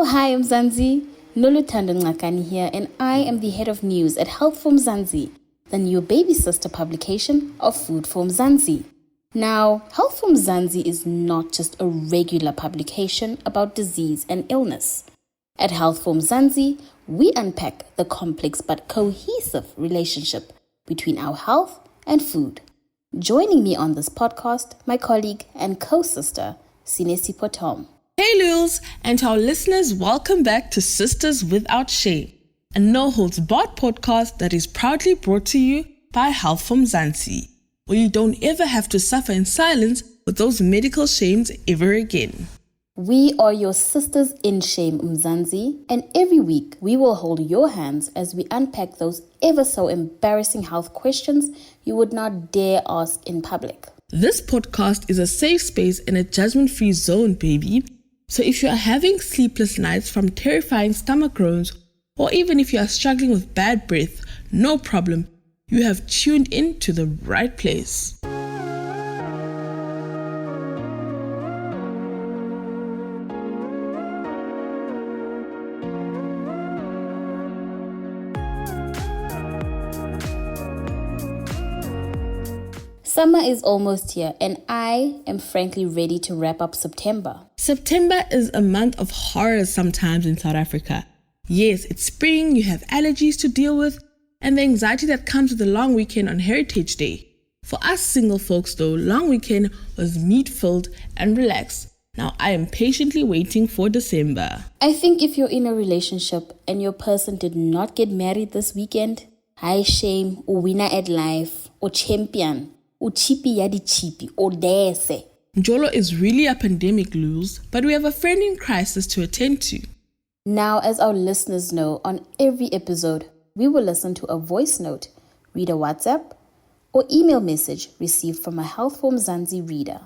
hi, I'm Mzansi. Noluthando Ngakani here, and I am the head of news at Health for Mzansi, the new baby sister publication of Food for Mzansi. Now, Health for Mzansi is not just a regular publication about disease and illness. At Health for Mzansi, we unpack the complex but cohesive relationship between our health and food. Joining me on this podcast, my colleague and co-sister, Sinesi Potom. Hey Lules, and to our listeners, welcome back to Sisters Without Shame, a no-holds-barred podcast that is proudly brought to you by Health for Mzansi, where you don't ever have to suffer in silence with those medical shames ever again. We are your sisters in shame, Mzansi, and every week we will hold your hands as we unpack those ever so embarrassing health questions you would not dare ask in public. This podcast is a safe space and a judgment-free zone, baby. So if you are having sleepless nights from terrifying stomach groans, or even if you are struggling with bad breath, no problem. You have tuned in to the right place. Summer is almost here, and I am frankly ready to wrap up September. September is a month of horrors sometimes in South Africa. Yes, it's spring, you have allergies to deal with, and the anxiety that comes with the long weekend on Heritage Day. For us single folks though, long weekend was meat-filled and relaxed. Now I am patiently waiting for December. I think if you're in a relationship and your person did not get married this weekend, high shame, or winner at life, or champion, or chippy yadi chippy, or dese. Njolo is really a pandemic, Luz, but we have a friend in crisis to attend to. Now, as our listeners know, on every episode, we will listen to a voice note, read a WhatsApp, or email message received from a Health for Mzansi reader.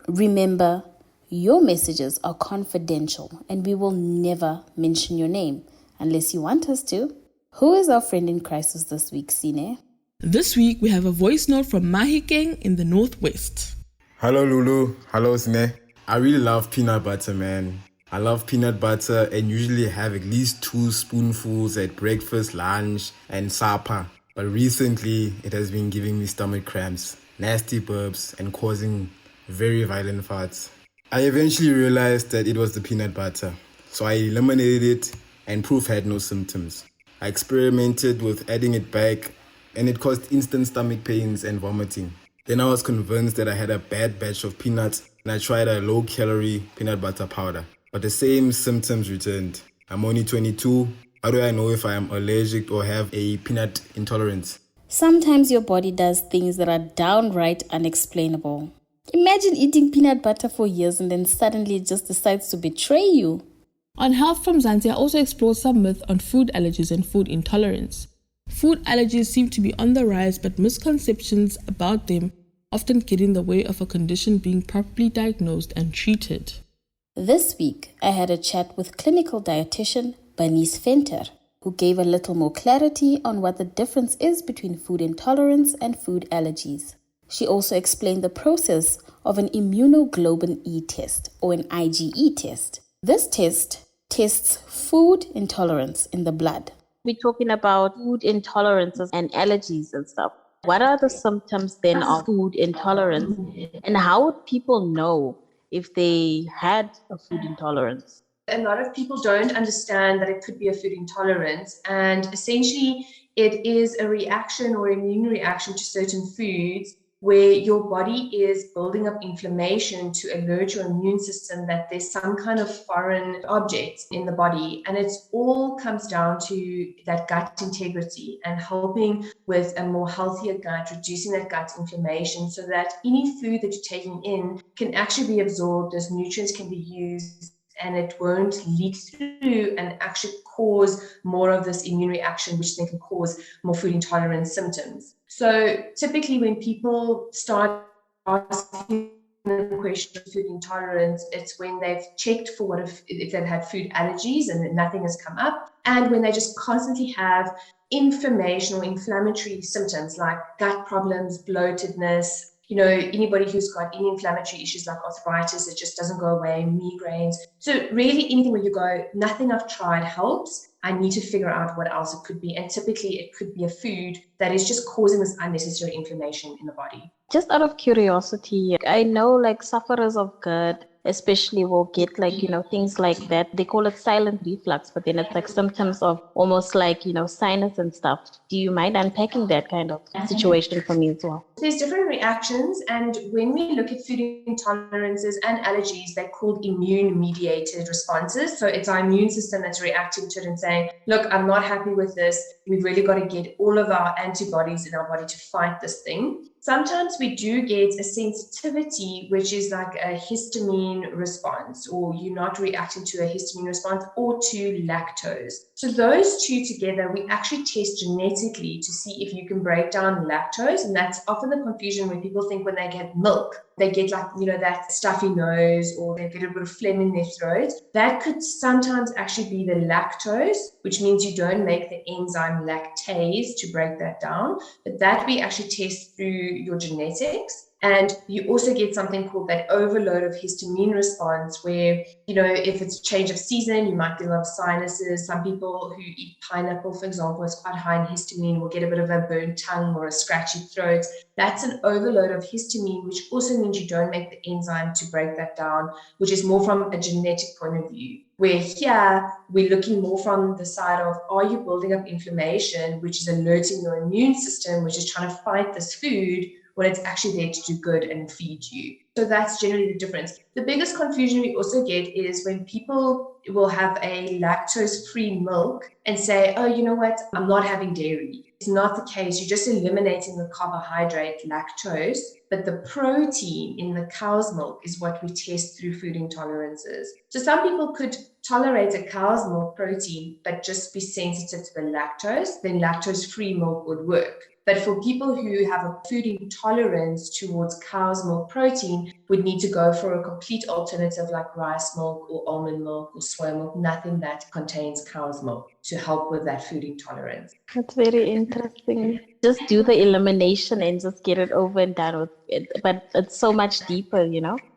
Remember, your messages are confidential and we will never mention your name unless you want us to. Who is our friend in crisis this week, Sine? This week, we have a voice note from Mahikeng in the Northwest. Hello, Lulu. Hello, Sine. I really love peanut butter, man. I love peanut butter and usually have at least 2 spoonfuls at breakfast, lunch, and supper. But recently, it has been giving me stomach cramps, nasty burps, and causing very violent farts. I eventually realized that it was the peanut butter, so I eliminated it and proof had no symptoms. I experimented with adding it back and it caused instant stomach pains and vomiting. Then I was convinced that I had a bad batch of peanuts and I tried a low-calorie peanut butter powder. But the same symptoms returned. I'm only 22. How do I know if I am allergic or have a peanut intolerance? Sometimes your body does things that are downright unexplainable. Imagine eating peanut butter for years and then suddenly it just decides to betray you. On Health from Mzansi, I also explored some myths on food allergies and food intolerance. Food allergies seem to be on the rise, but misconceptions about them often get in the way of a condition being properly diagnosed and treated. This week, I had a chat with clinical dietitian Bernice Venter, who gave a little more clarity on what the difference is between food intolerance and food allergies. She also explained the process of an immunoglobulin E test, or an IgE test. This test tests food intolerance in the blood. We're talking about food intolerances and allergies and stuff. What are the symptoms then of food intolerance? And how would people know if they had a food intolerance? A lot of people don't understand that it could be a food intolerance. And essentially, it is a reaction or immune reaction to certain foods where your body is building up inflammation to alert your immune system that there's some kind of foreign object in the body. And it all comes down to that gut integrity and helping with a more healthier gut, reducing that gut inflammation so that any food that you're taking in can actually be absorbed, as nutrients can be used, and it won't leak through and actually cause more of this immune reaction, which then can cause more food intolerance symptoms. So typically when people start asking the question of food intolerance, it's when they've checked for if they've had food allergies and nothing has come up, and when they just constantly have inflammation or inflammatory symptoms like gut problems, bloatedness, anybody who's got any inflammatory issues like arthritis, it just doesn't go away, migraines. So really anything where you go, nothing I've tried helps. I need to figure out what else it could be. And typically it could be a food that is just causing this unnecessary inflammation in the body. Just out of curiosity, I know like sufferers of GERD especially will get like, things like that. They call it silent reflux, but then it's like symptoms of almost like, sinus and stuff. Do you mind unpacking that kind of situation for me as well? There's different reactions, and when we look at food intolerances and allergies, they're called immune-mediated responses. So it's our immune system that's reacting to it and saying, look, I'm not happy with this. We've really got to get all of our antibodies in our body to fight this thing. Sometimes we do get a sensitivity, which is like a histamine response, or you're not reacting to a histamine response or to lactose. So those two together, we actually test genetically to see if you can break down lactose. And that's often the confusion when people think when they get milk, they get like, that stuffy nose, or they get a bit of phlegm in their throat. That could sometimes actually be the lactose, which means you don't make the enzyme lactase to break that down. But that we actually test through your genetics. And you also get something called that overload of histamine response, where, if it's a change of season, you might get a lot of sinuses. Some people who eat pineapple, for example, is quite high in histamine, will get a bit of a burnt tongue or a scratchy throat. That's an overload of histamine, which also means you don't make the enzyme to break that down, which is more from a genetic point of view. Where here, we're looking more from the side of, are you building up inflammation, which is alerting your immune system, which is trying to fight this food, when it's actually there to do good and feed you. So that's generally the difference. The biggest confusion we also get is when people will have a lactose-free milk and say, oh, you know what, I'm not having dairy. It's not the case. You're just eliminating the carbohydrate, lactose, but the protein in the cow's milk is what we test through food intolerances. So some people could tolerate a cow's milk protein, but just be sensitive to the lactose, then lactose-free milk would work. But for people who have a food intolerance towards cow's milk protein, would need to go for a complete alternative like rice milk or almond milk or soy milk, nothing that contains cow's milk, to help with that food intolerance. That's very interesting. Just do the elimination and just get it over and done with it. But it's so much deeper,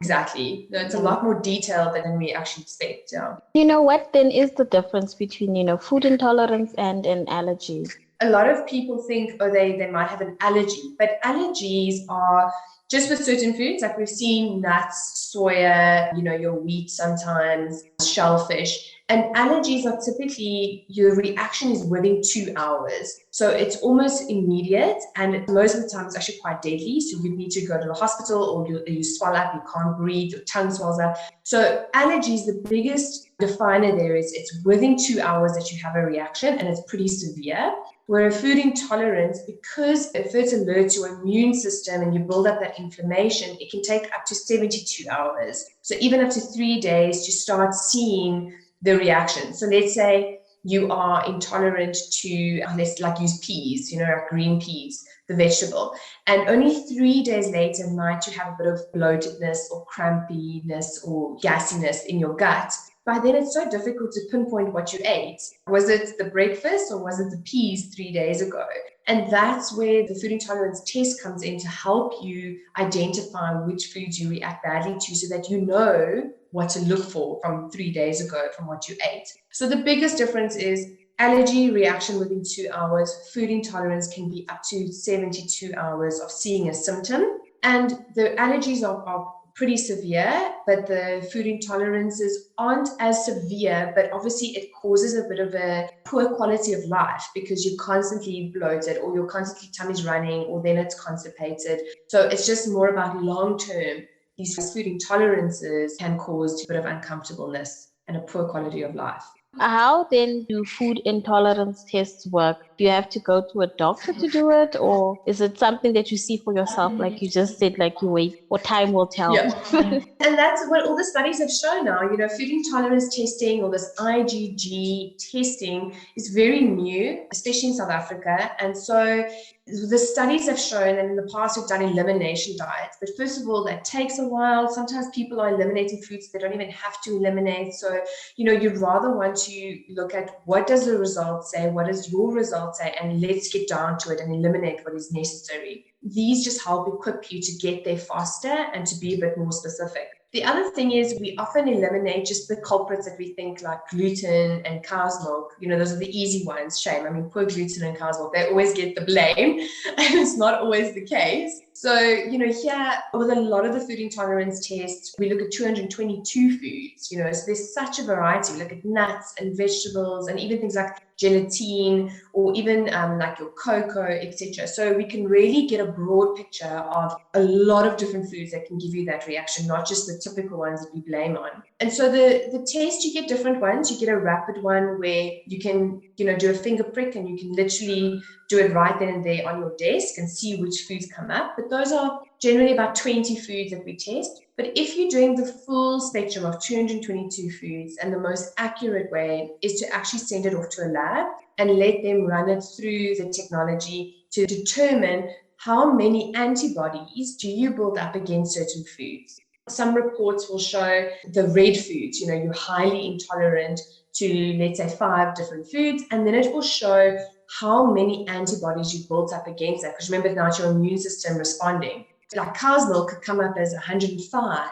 Exactly. It's a lot more detailed than we actually expect. Yeah. What then is the difference between, food intolerance and an allergy? A lot of people think, they might have an allergy, but allergies are just with certain foods, like we've seen nuts, soya, your wheat sometimes, shellfish. And allergies are typically, your reaction is within 2 hours. So it's almost immediate, and most of the time it's actually quite deadly. So you need to go to the hospital, or you swell up, you can't breathe, your tongue swells up. So allergies, the biggest definer there is it's within 2 hours that you have a reaction, and it's pretty severe. Where a food intolerance, because if it alerts your immune system and you build up that inflammation, it can take up to 72 hours. So even up to 3 days to start seeing the reaction. So let's say you are intolerant to, let's like use peas, like green peas, the vegetable. And only 3 days later might you have a bit of bloatedness or crampiness or gassiness in your gut. By then it's so difficult to pinpoint what you ate. Was it the breakfast or was it the peas 3 days ago? And that's where the food intolerance test comes in to help you identify which foods you react badly to, so that you know what to look for from 3 days ago from what you ate. So the biggest difference is allergy reaction within 2 hours. Food intolerance can be up to 72 hours of seeing a symptom. And the allergies are pretty severe, but the food intolerances aren't as severe, but obviously it causes a bit of a poor quality of life because you're constantly bloated, or your constantly tummy's running, or then it's constipated. So it's just more about long-term. These food intolerances can cause a bit of uncomfortableness and a poor quality of life. How then do food intolerance tests work? Do you have to go to a doctor to do it, or is it something that you see for yourself, like you just said, like you wait, or time will tell? Yeah. And that's what all the studies have shown now. Food intolerance testing, or this IgG testing, is very new, especially in South Africa. And so the studies have shown, and in the past we've done elimination diets, but first of all, that takes a while. Sometimes people are eliminating foods they don't even have to eliminate. So, you'd rather want to look at what does the result say, what does your result say, and let's get down to it and eliminate what is necessary. These just help equip you to get there faster and to be a bit more specific. The other thing is we often eliminate just the culprits that we think, like gluten and cow's milk. Those are the easy ones. Shame. I mean, poor gluten and cow's milk, they always get the blame, and it's not always the case. So, here with a lot of the food intolerance tests, we look at 222 foods, so there's such a variety. We look at nuts and vegetables and even things like gelatine or even like your cocoa, etc. So we can really get a broad picture of a lot of different foods that can give you that reaction, not just the typical ones that we blame on. And so the test, you get different ones. You get a rapid one where you can, do a finger prick and you can literally do it right then and there on your desk and see which foods come up. But those are generally about 20 foods that we test. But if you're doing the full spectrum of 222 foods, and the most accurate way is to actually send it off to a lab and let them run it through the technology to determine how many antibodies do you build up against certain foods. Some reports will show the red foods, you're highly intolerant to, let's say, 5 different foods, and then it will show how many antibodies you built up against that. Because remember, now it's your immune system responding. Like cow's milk could come up as 105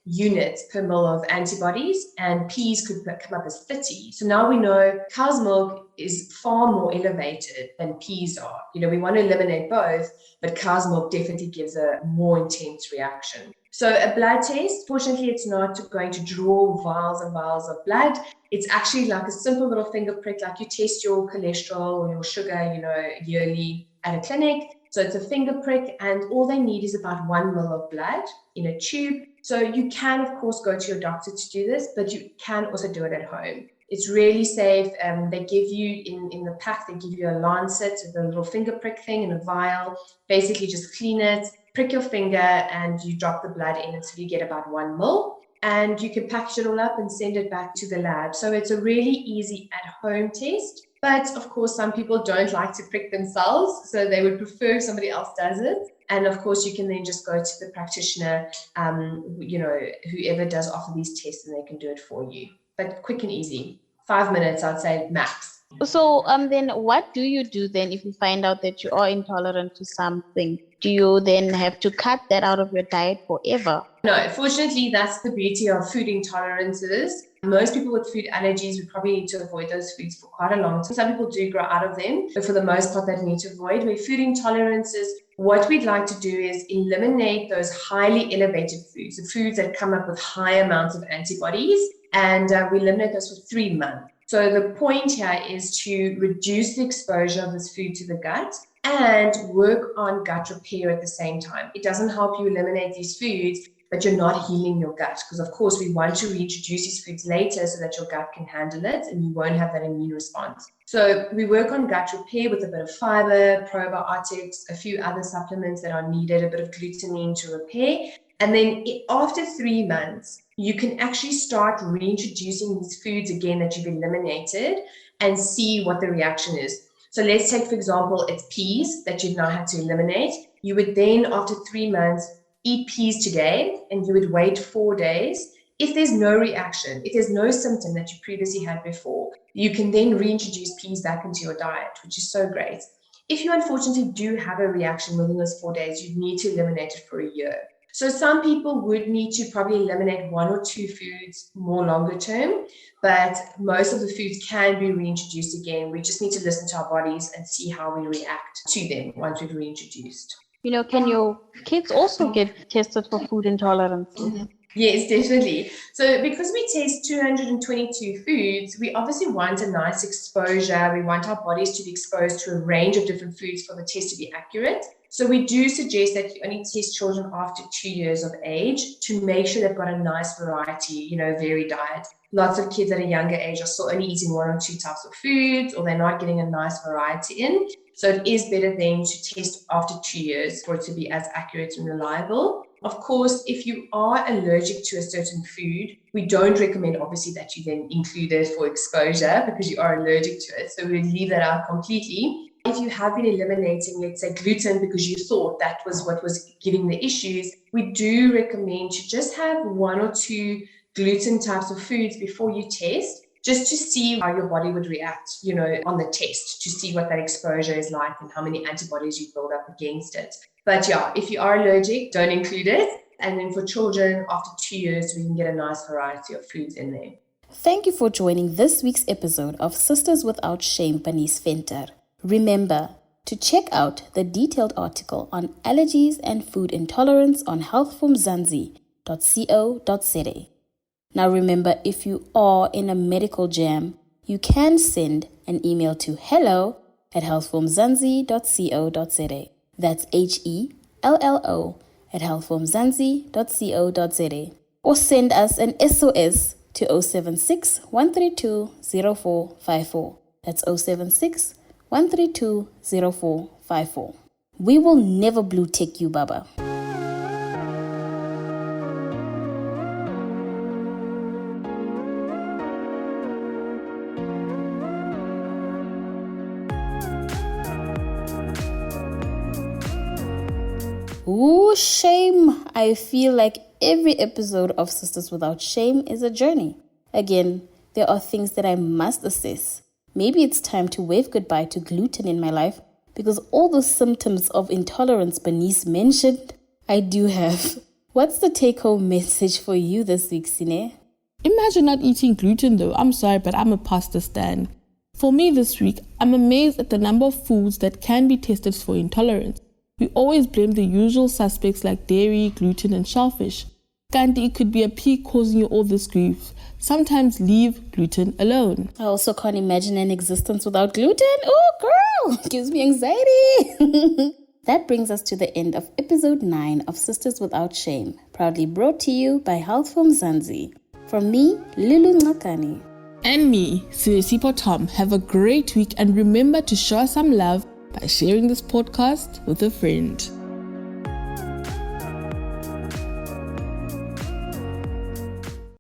units per mil of antibodies, and peas could come up as 30. So now we know cow's milk is far more elevated than peas are. We want to eliminate both, but cow's milk definitely gives a more intense reaction. So a blood test, fortunately, it's not going to draw vials and vials of blood. It's actually like a simple little finger prick, like you test your cholesterol or your sugar, yearly at a clinic. So it's a finger prick, and all they need is about 1 ml of blood in a tube. So you can, of course, go to your doctor to do this, but you can also do it at home. It's really safe. They give you, in the pack, they give you a lancet with a little finger prick thing in a vial. Basically, just clean it, prick your finger, and you drop the blood in until you get about 1 ml. And you can package it all up and send it back to the lab. So it's a really easy at-home test. But of course, some people don't like to prick themselves, so they would prefer if somebody else does it. And of course, you can then just go to the practitioner, whoever does offer these tests, and they can do it for you. But quick and easy, 5 minutes, I'd say max. So then what do you do then if you find out that you are intolerant to something? Do you then have to cut that out of your diet forever? No, fortunately, that's the beauty of food intolerances. Most people with food allergies would probably need to avoid those foods for quite a long time. Some people do grow out of them, but for the most part, they need to avoid. With food intolerances, what we'd like to do is eliminate those highly elevated foods, the foods that come up with high amounts of antibodies, and we eliminate those for 3 months. So the point here is to reduce the exposure of this food to the gut and work on gut repair at the same time. It doesn't help you eliminate these foods, but you're not healing your gut, because of course we want to reintroduce these foods later so that your gut can handle it and you won't have that immune response. So we work on gut repair with a bit of fiber, probiotics, a few other supplements that are needed, a bit of glutamine to repair. And then after 3 months, you can actually start reintroducing these foods again that you've eliminated and see what the reaction is. So let's take, for example, it's peas that you've now had to eliminate. You would then, after 3 months, eat peas today, and you would wait 4 days. If there's no reaction, if there's no symptom that you previously had before, you can then reintroduce peas back into your diet, which is so great. If you unfortunately do have a reaction within those 4 days, you need to eliminate it for a year. So some people would need to probably eliminate 1 or 2 foods more longer term, but most of the foods can be reintroduced again. We just need to listen to our bodies and see how we react to them once we've reintroduced. Can your kids also get tested for food intolerance? Yes, definitely. So because we test 222 foods, we obviously want a nice exposure. We want our bodies to be exposed to a range of different foods for the test to be accurate. So we do suggest that you only test children after 2 years of age to make sure they've got a nice variety, varied diet. Lots of kids at a younger age are still only eating 1 or 2 types of foods, or they're not getting a nice variety in. So it is better then to test after 2 years for it to be as accurate and reliable. Of course, if you are allergic to a certain food, we don't recommend obviously that you then include it for exposure because you are allergic to it. So we leave that out completely. If you have been eliminating, let's say, gluten because you thought that was what was giving the issues, we do recommend to just have 1 or 2 gluten types of foods before you test, just to see how your body would react, on the test, to see what that exposure is like and how many antibodies you build up against it. But yeah, if you are allergic, don't include it. And then for children, after 2 years, we can get a nice variety of foods in there. Thank you for joining this week's episode of Sisters Without Shame, Bernice Venter. Remember to check out the detailed article on allergies and food intolerance on healthformzansi.co.za. Now remember, if you are in a medical jam, you can send an email to hello@healthformzansi.co.za. That's HELLO@healthformzansi.co.za. Or send us an SOS to 076 132 0454. That's 076 132 0454. We will never blue tick you, Baba. Ooh, shame. I feel like every episode of Sisters Without Shame is a journey. Again, there are things that I must assess. Maybe it's time to wave goodbye to gluten in my life because all those symptoms of intolerance Bernice mentioned, I do have. What's the take-home message for you this week, Sine? Imagine not eating gluten though. I'm sorry, but I'm a pasta stan. For me this week, I'm amazed at the number of foods that can be tested for intolerance. We always blame the usual suspects like dairy, gluten, and shellfish. Kanti, it could be a pea causing you all this grief. Sometimes leave gluten alone. I also can't imagine an existence without gluten. Oh, girl, gives me anxiety. That brings us to the end of episode 9 of Sisters Without Shame, proudly brought to you by Health from Zanzi. From me, Lulu Ngakani. And me, Sirisipo Tom. Have a great week and remember to show us some love by sharing this podcast with a friend.